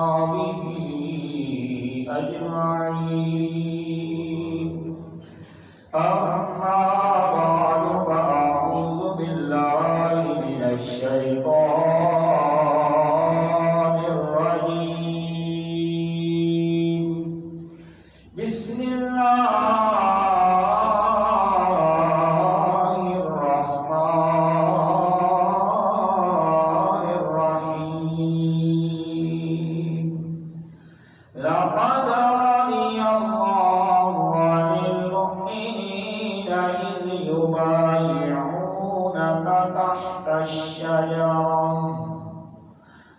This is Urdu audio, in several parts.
وأصحابه أجمعين. أما بعد فأعوذ بالله من الشيطان الرجيم. بسم الله الرحمن الرحيم. لقد رضي الله عن المؤمنين إذ يبايعونك تحت الشجرة.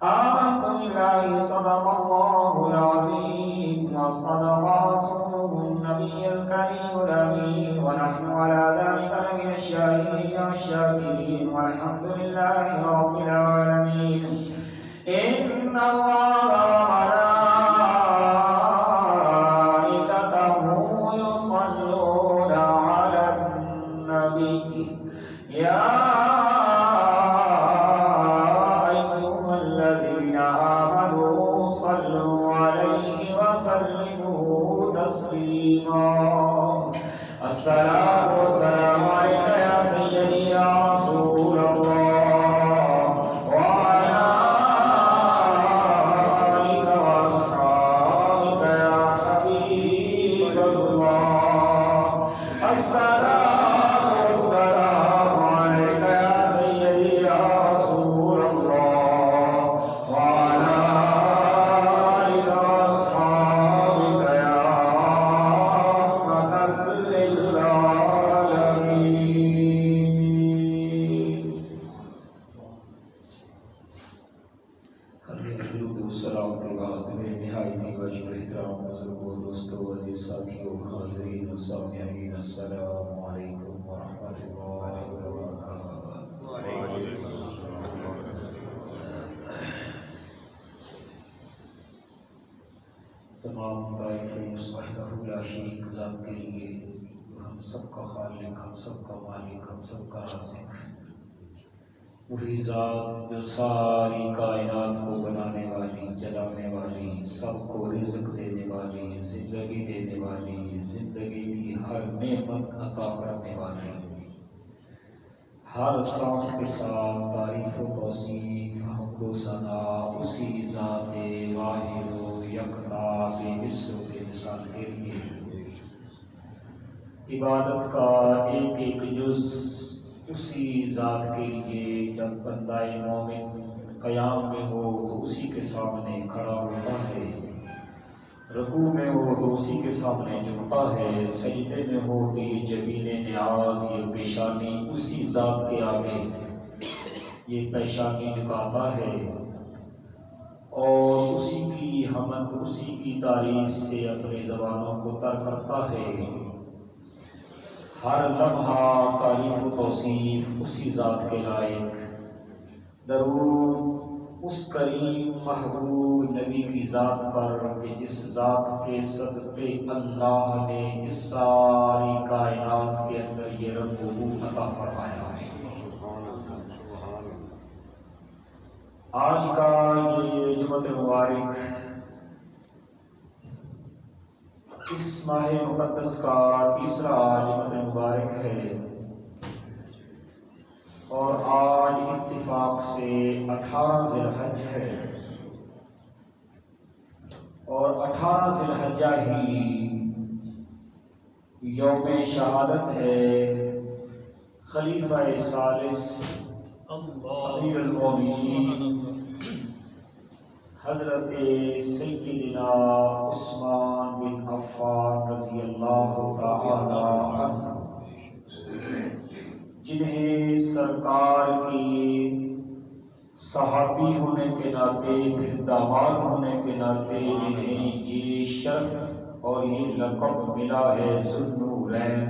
آمنت بالله صدق الله العظيم وصدق رسوله النبي الكريم الأمين ونحن على ذلك لمن الشاهدين والشاكرين والحمد لله رب العالمين. إن الله وملائكته يصلون على النبي يا صلوا عليه وسلموا تسليما. الصلاة والسلام عليك يا سيدي يا رسول الله وعلى آلك وأصحابك يا حبيب الله. الصلاة والسلام عليك يا سيدي يا رسول الله وعلى السلام کے بعد میرے نہایت واجب احترام بزرگوں دوستوں عزیز ساتھیوں حاضرین و سامعین السلام علیکم ورحمۃ اللہ وبرکاتہ۔ تمام تعریفیں اس وحدہ لا شریک ذات کے لیے ہم سب کا خالق، ہم سب کا مالک، ہم سب کا رازق، وہی ذات جو ساری کائنات کو بنانے والی، چلانے والی، سب کو رزق دینے والی، زندگی دینے والی، زندگی کی ہر نعمت عطا کرنے والی، ہر سانس کے ساتھ تعریف و توصیف حمد و ثنا اسی ذات واحد و یکتا بے مثل و بے مثال کے لیے عبادت کا ایک ایک جز اسی ذات کے لیے جب بندہ مومن قیام میں ہو تو اسی کے سامنے کھڑا ہوتا ہے، رکوع میں ہو تو اسی کے سامنے جھکتا ہے، سجدے میں ہو تو یہ جبین نیاز، یہ پیشانی اسی ذات کے آگے یہ پیشانی جھکاتا ہے اور اسی کی حمد، اسی کی تعریف سے اپنی زبانوں کو تر کرتا ہے۔ ہر لمحہ تعریف و توصیف اسی ذات کے لائق، درود اس کریم محبوب نبی کی ذات پر کہ جس ذات کے صدقے اللہ نے اس ساری کائنات کے اندر یہ رب و روح عطا فرمایا ہے۔ آج کا یہ جمعہ مبارک اس ماہ مقدس کا تیسرا جمعہ مبارک ہے اور آج اتفاق سے 18 ذی الحج ہے اور 18 ذی الحجہ ہی یوم شہادت ہے خلیفہ ثالث امیر المومنین حضرت سیدنا عثمان بن عفان رضی اللہ تعالی عنہ، جنہیں سرکار کی صحابی ہونے کے ناطے، پھر داماد ہونے کے ناطے جنہیں یہ شرف اور یہ لقب ملا ہے ذوالنورین،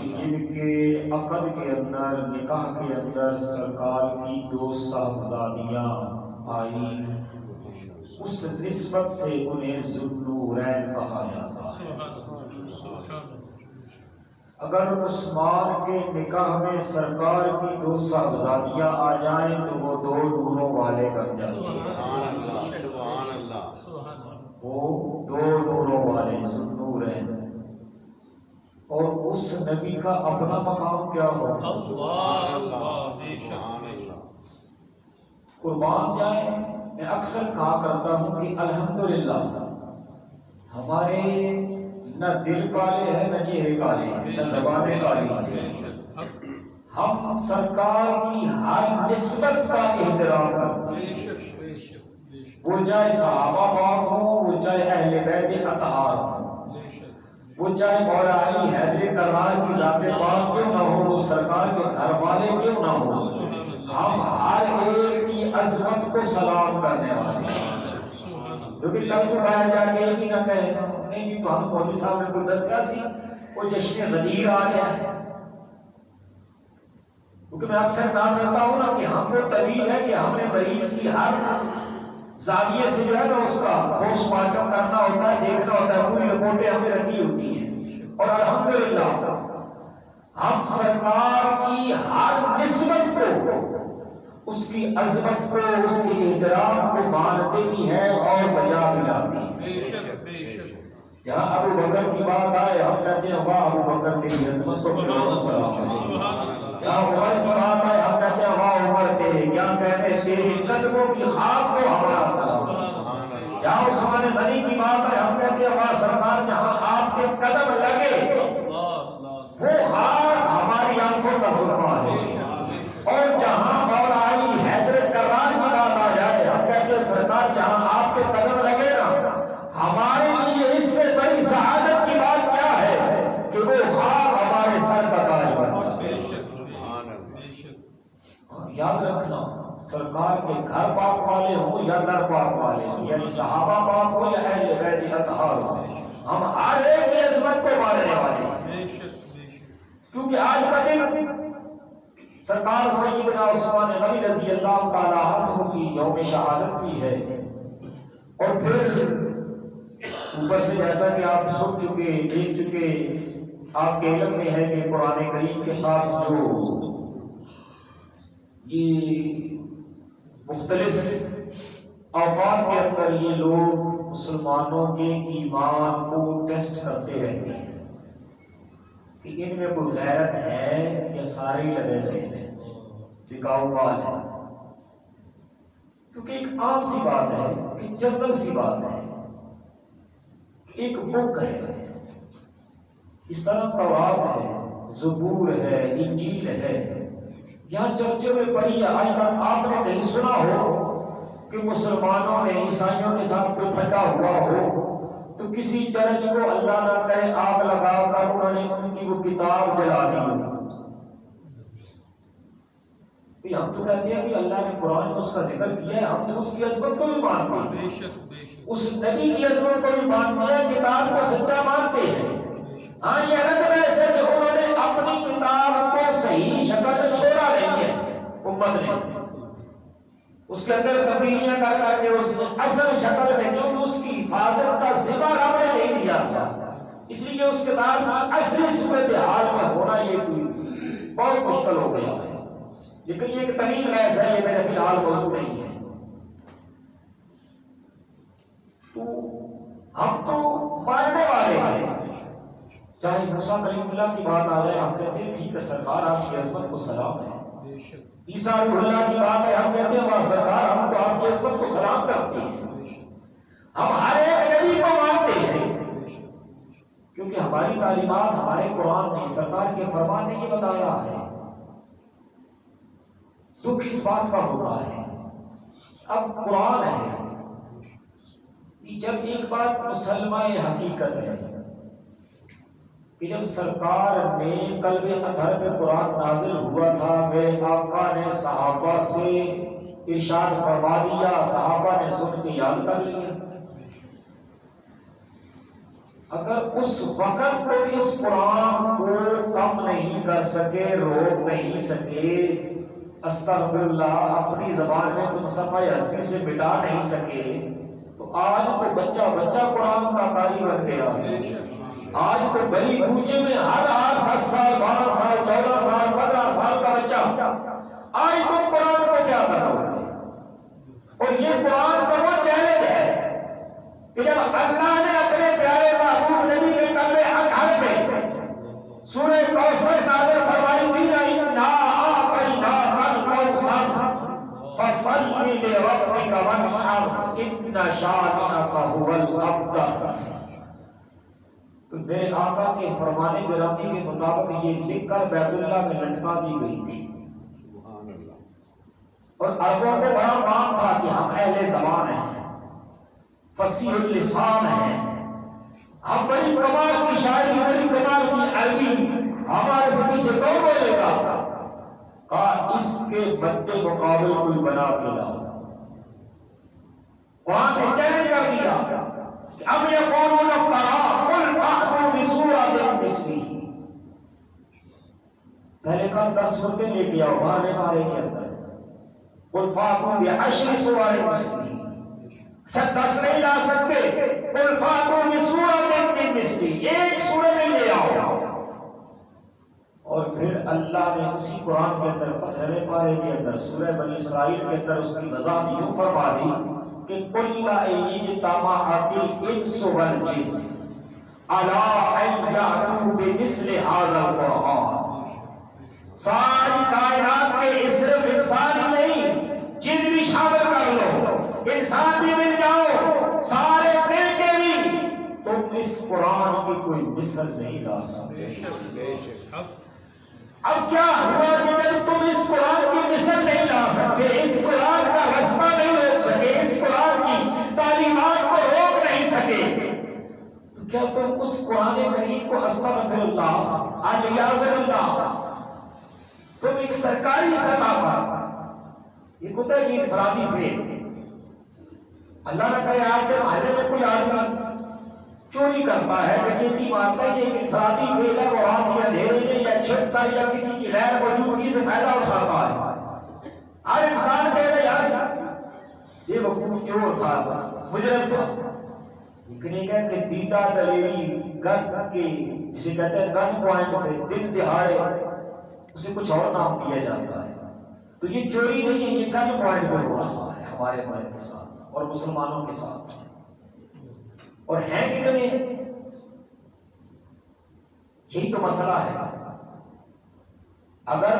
جن کے عقد کے اندر، نکاح کے اندر سرکار کی 2 صاحبزادیاں آئی، اس نسبت سے انہیں ذوالنورین کہا جاتا ہے۔ اگر عثمان کے نکاح میں سرکار کی 2 صاحبزادیاں آ جائیں تو وہ 2 نوروں والے بن جاتے ہیں۔ وہ دو نوروں والے ذوالنور ہیں، اور اس نبی کا اپنا مقام کیا ہوگا؟ قربان جائیں، میں اکثر کہا کرتا ہوں کہ الحمدللہ ہمارے نہ دل کالے ہیں نہ چہرے کالے ہیں نہ زبانیں کالی ہیں، ہم سرکار کی ہر نسبت کا احترام کرتے ہیں، وہ چاہے صحابہ پاک ہوں، وہ چاہے اہل بیت اطہار ہوں، وہ چاہے مولا علی حیدر کرار کی ذات پاک کیوں نہ ہو، وہ سرکار کے گھر والے کیوں نہ ہو، ہم ہر ایک کی عظمت کو سلام کرنے والے ہیں۔ کیونکہ کل کو باہر جا کے یہ بھی نہ کہے نہیں جی تو ہم مولوی صاحب نے کوئی دسیا سی وہ جشن غدیر آ گیا ہے، کیونکہ میں اکثر کہا کرتا ہوں نا کہ ہم کو طبیب ہے کہ ہم نے مریض کی ہر زاویے سے جو ہے نا اس کا پوسٹ مارٹم کرنا ہوتا ہے، دیکھنا ہوتا ہے، پوری رپورٹیں ہمیں رکھی ہوتی ہیں، اور الحمدللہ ہم سرکار کی ہر نسبت کو، اس کی عظمت کو، اس کے احترام کو مانتے بھی ہیں اور بجا بھی لاتے ہیں۔ جہاں ابو بکر کی بات آئے ہم کہتے ہیں واہ ابو بکر تیری عظمت کو کروڑوں سلام ہے، جہاں عمر کی بات آئے ہم کہتے ہیں واہ عمر تیرے کیا کہتے ہیں تیری قدموں کی خاک کو ہمارا سلام ہے، جہاں عثمان غنی کی بات آئے ہم کہتے ہیں واہ سرکار جہاں آپ کے قدم لگے وہ خاک ہماری آنکھوں کا سرما ہے، اور جہاں مولا علی حیدر کرار کی بات آ جائے ہم کہتے ہیں سرکار جہاں آپ کے قدم لگے نا ہمارے لیے اس سے بڑی سعادت کی بات کیا ہے کہ وہ خواب ہمارے سر کا تاج بن جائے۔ یاد رکھنا سرکار کے گھر پاک والے ہوں یا در پاک والے ہوں، یعنی صحابہ پاک ہو یا اہل بیت اطہار ہو، ہم ہر ایک کی عظمت کو ماننے والے ہیں، کیونکہ آج کا دن سرکار سیدنا عثمان غنی رضی اللہ تعالی عنہ کی یوم شہادت بھی ہے، اور پھر اوپر سے جیسا کہ آپ سن چکے دیکھ چکے آپ کے علم میں ہے کہ قرآن کریم کے ساتھ جو یہ مختلف اوقات کے اندر یہ لوگ مسلمانوں کے ایمان کو ٹیسٹ کرتے رہتے ہیں کہ ان میں کوئی غیرت ہے یا سارے لگے رہے ہیں ٹکاؤ بال ہے، کیونکہ ایک عام سی بات ہے، ایک جنرل سی بات ہے، ایک بک ہے، اس طرح تورات ہے، زبور ہے، انجیل ہے، یہاں چرچے میں پڑھی ہے، آج تک آپ نے کہیں سنا ہو کہ مسلمانوں نے عیسائیوں کے ساتھ کوئی پھٹا ہوا ہو تو کسی چرچ کو اللہ نہ کرے آگ لگا کر انہوں نے ان کی وہ کتاب جلا دی؟ ہم تو کہتے ہیں کہ اللہ نے قرآن میں اس کا ذکر کیا ہے، ہم تو اس کی عظمت کو بھی مانتے ہیں، اس نبی کی عظمت کو بھی مانتے ہیں، کتاب کو سچا مانتے ہیں۔ ہاں یہ الگ بحث ہے کہ انہوں نے اپنی کتاب کو صحیح شکل میں چھوڑا نہیں ہے، امت نے اس کے اندر تبدیلیاں کر کے اس نے اصل شکل میں، کیونکہ اس کی حفاظت کا ذمہ رب نے نہیں دیا تھا، اس لیے اس کتاب کی اصلی صورتحال میں ہونا یہ بہت مشکل ہو گیا ہے، لیکن یہ ایک طویل بحث ہے، یہ میرے فی الحال موضوع نہیں ہے۔ تو ہم تو ماننے والے ہیں، چاہے موسیٰ کلیم اللہ کی بات آ جائے ہم کہتے ہیں ٹھیک ہے سرکار آپ کی عظمت کو سلام ہے، عیسیٰ روح اللہ کی بات ہے ہم کہتے ہیں واہ سرکار ہم تو آپ کی عظمت کو سلام کرتے ہیں، ہم ہر ایک نبی کو مانتے ہیں، کیونکہ ہماری تعلیمات ہمارے قرآن میں سرکار کے فرمان نے یہ بتایا ہے۔ دکھ اس بات کا ہوتا ہے اب قرآن ہے کہ جب ایک بات مسلمہ حقیقت ہے کہ جب سرکار نے قلب اطہر پہ قرآن نازل ہوا تھا میرے آقا نے صحابہ سے ارشاد فرما دیا، صحابہ نے سن کے یاد کر لیا، اگر اس وقت کو اس قرآن کو کم نہیں کر سکے، روک نہیں سکے، استغفر اللہ اپنی زبان میں تم صفحہ ہستی سے مٹا نہیں سکے، تو آج تو بچہ بچہ قرآن کا قاری بن گیا، آج تو گلی کوچے میں ہر 10 سال 12 سال 14 سال 15 سال کا بچہ، آج تم قرآن کو کیا کرو گے؟ اور یہ قرآن کا وہ چیلنج ہے کہ جب ان شانئک هو الابتر۔ تو میرے آقا کے فرمان گرامی کے مطابق یہ لکھ کر بیت اللہ میں لٹکا دی گئی تھی۔ اور عربوں کو بڑا مان تھا کہ ہم اہل زبان ہیں، فصیح اللسان ہیں، ہم بڑی کمال کی شاعری، بڑی کمال کی عربی، ہمارے سے پیچھے کون بولے گا؟ کہا اس کے بدے مقابل کوئی بنا کے لاؤ۔ قرآن نے چیلنج کر دیا کہ اب یقولون افترا قل فأتوا بسورۃ مثلہ۔ پہلے کہا 10 صورتیں لے کے آؤ بارے کے اندر، قل فأتوا بعشر سور مثلہ۔ اچھا 10 نہیں لا سکتے، قل فأتوا بسورۃ مثلہ، ایک سورت نہیں لے آؤ۔ اور پھر اللہ نے اسی قرآن کے اندر 15 پارے کے اندر سورہ بنی اسرائیل کے اندر اس کی وضاحت یوں فرما دی کہ قل ان اجتمعت الانس والجن علی ان یأتوا بمثل ھذا القرآن، ساری کائنات کے صرف انسان ہی نہیں، جن بھی شامل کر لو، انسان بھی مل جاؤ، سارے مل کے بھی تم اس قرآن کی کوئی مثل نہیں لا سکتے۔ اب کیا ہوا کہ جب تم اس قرآن کی مثل نہیں لا سکتے، اس قرآن کا رستہ نہیں روک سکے، اس قرآن کی تعلیمات کو روک نہیں سکے، تو کیا تم اس قرآن کریم کو استغفر اللہ الیاذ باللہ تم ایک سرکاری سطح پر، یہ کتا کی انفرادی فیل، اللہ نہ کرے آپ کے محلے میں کوئی آدمی چوری کرتا ہے، ڈکیتی مارتا ہے، یہ انفرادی فیل ہے، وہ رات یا اندھیرے میں یا چھپتا ہے یا کسی کی غیر موجودگی سے فائدہ اٹھاتا ہے۔ ہر انسان کہے گا یار یہ وقوف چور تھا، مجرم تھا، لیکن یہ کہہ کہ دیتا دلیری گن کے جسے کہتے ہیں گن پوائنٹ پہ دن دہاڑے اسے کچھ اور نام دیا جاتا ہے، تو یہ چوری نہیں ہے، یہ گن پوائنٹ پہ ہو رہا ہے ہمارے ملک کے ساتھ اور مسلمانوں کے ساتھ، اور ہے کتنے؟ یہی تو مسئلہ ہے۔ اگر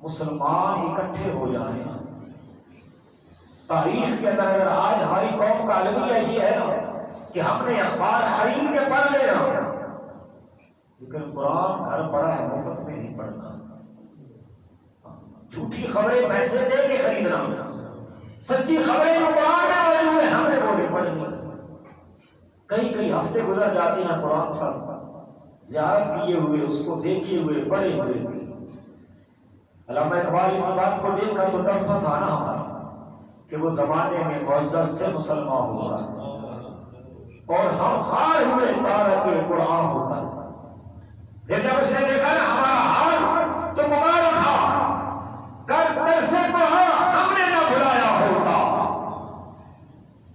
مسلمان اکٹھے ہو جائیں، تاریخ کے اندر اگر آج ہماری قوم کا المیہ یہ ہے نا کہ ہم نے اخبار خرید کے پڑھ لینا، لیکن قرآن گھر پڑا ہے، مفت میں نہیں پڑھنا، جھوٹی خبریں پیسے دے کے خریدنا، سچی خبریں جو قرآن میں موجود ہیں ہم نے وہ نہیں پڑھنی۔ کئی ہفتے گزر جاتے ہیں قرآن پر زیارت کیے ہوئے، اس کو دیکھے ہوئے، پڑھے ہوئے۔ علامہ اقبال اس بات کو دیکھ کر تو تڑپا تھا نا ہمارا کہ وہ زمانے میں معزز تھے مسلمان ہو کر، اور ہم خار ہوئے تارک قرآن ہو کر۔ جب اس نے دیکھا نا ہمارا حال تو پکار اٹھا کر ترسے قرآن ہم نے نہ بھلایا ہوتا،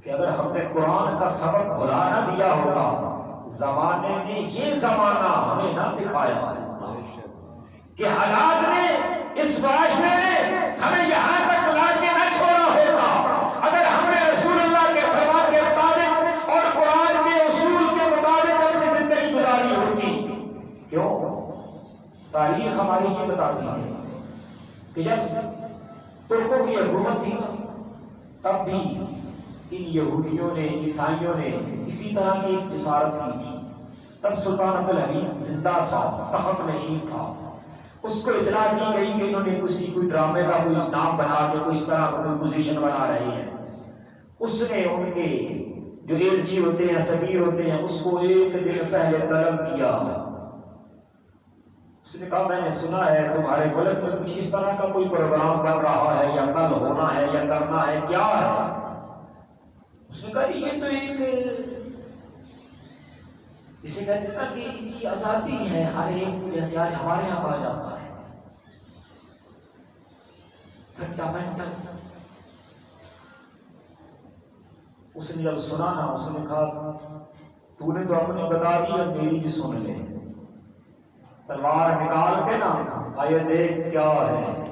کہ اگر ہم نے قرآن کا سبق بھلا نہ دیا ہوتا، زمانے نے یہ زمانہ ہمیں نہ دکھایا کہ حالات نے، اس معاشرے نے ہمیں یہاں تک لا کے نہ چھوڑا ہوتا، اگر ہم نے رسول اللہ کے فرمان کے مطابق اور قرآن کے اصول کے مطابق اپنی زندگی گزاری ہوتی۔ کیوں؟ تاریخ ہماری یہ بتاتی ہے کہ جب ترکوں کی حکومت تھی تب بھی ان یہودیوں نے، عیسائیوں نے اسی طرح کی ایک جسارت کی تھی۔ تب سلطان عبدالحمید زندہ تھا، تخت نشین تھا، اس کو اطلاع دی گئی کہ انہوں نے کوئی ڈرامے کا کوئی نام بنا کے کوئی اس طرح کا کوئی پوزیشن بنا رہے ہیں۔ اس نے ان کے جو ایلچی ہوتے ہیں، سفیر ہوتے ہیں، اس کو ایک دن پہلے طلب کیا۔ اس نے کہا میں نے سنا ہے تمہارے ملک میں کچھ اس طرح کا کوئی پروگرام بن رہا ہے، یا کل ہونا ہے یا کرنا ہے، کیا ہے؟ اس نے کہا یہ تو ایک اسے کہتے ہیں کہ ان کی آزادی ہے، ہر ایک جیسے آج ہمارے یہاں کہا جاتا ہے فنڈامنٹل۔ اس نے جب سنا نا، اس نے کہا تو نے تو اپنی بتا دی، اب میری بھی سن لے۔ تلوار نکال کے نا آئے دیکھ کیا ہے،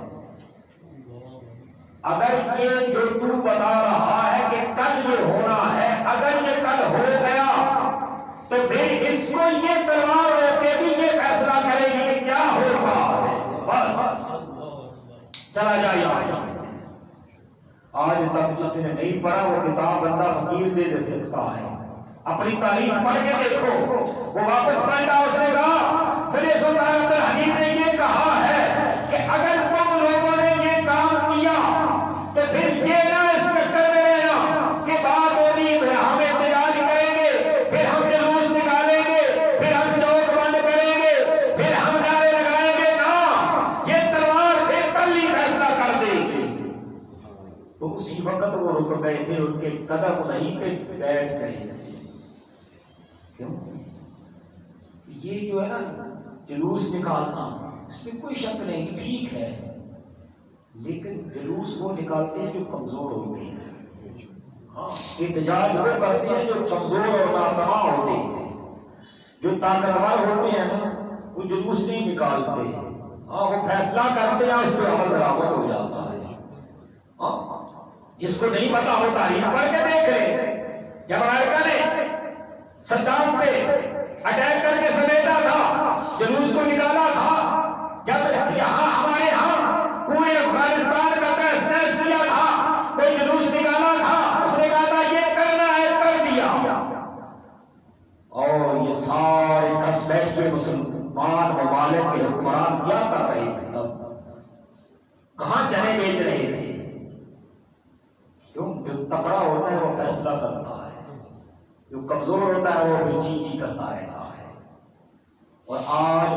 اگر یہ جو تو بتا رہا ہے کہ کل یہ ہونا ہے، اگر یہ کل ہو گیا تو پھر اس کو یہ تلوار روکے بھی یہ فیصلہ کرے گی کہ کیا ہوگا، بس چلا جائے یہاں سے۔ آج تک جس نے نہیں پڑھا وہ کتاب بندہ فقیر دے سکتا ہے. اپنی تاریخ پڑھ کے دیکھو. وہ واپس پلٹا, اس نے کہا میرے سلطان عبد الحمید نے یہ کہا ہے کہ اگر تم لوگوں نے یہ کام کیا تو پھر یہ نہ اس چکر میں رہنا کہ بات ہوگی ہم احتجاج کریں گے, پھر ہم جلوس نکالیں گے, پھر ہم چوک بند کریں گے, پھر ہم نعرے لگائیں گے. نہ, یہ تلوار پھر کل ہی فیصلہ کر دے گی. تو اسی وقت وہ رک گئے تھے, ان کے قدم نہیں پہ بیٹھ گئے. کیوں؟ یہ جو ہے نا جلوس نکالنا, اس میں کوئی شک نہیں, ٹھیک ہے, لیکن جلوس وہ نکالتے ہیں جو کمزور ہوتے ہیں. ہاں, احتجاج وہ کرتے ہیں جو کمزور اور ناتواں ہوتے ہیں. جو طاقتور ہوتے ہیں نا وہ جلوس نہیں نکالتے. ہاں, وہ فیصلہ کرتے ہیں, اس پہ عمل درآمد ہو جاتا ہے. ہاں, جس کو نہیں پتا ہو تاریخ پڑھ کے دیکھ لے. جب امریکہ نے صدام پہ اٹیک کر کے سمیٹا تھا, جلوس کو نکالا تھا, جب یہاں ہمارے ہاں پورے افغانستان کا تحس نحس کیا تھا, کوئی جلوس نکالا تھا, اس نے کہا تھا یہ کرنا ہے, کر دیا. اور یہ سارے کس بیٹھ کے مسلمان ممالک کے حکمران کیا کر رہے تھے, تب کہاں چنے بیچ رہے تھے. کیوں؟ جو تکڑا ہوتا ہے وہ فیصلہ کرتا ہے, جو کمزور ہوتا ہے وہ چی چی کرتا رہتا ہے. اور آج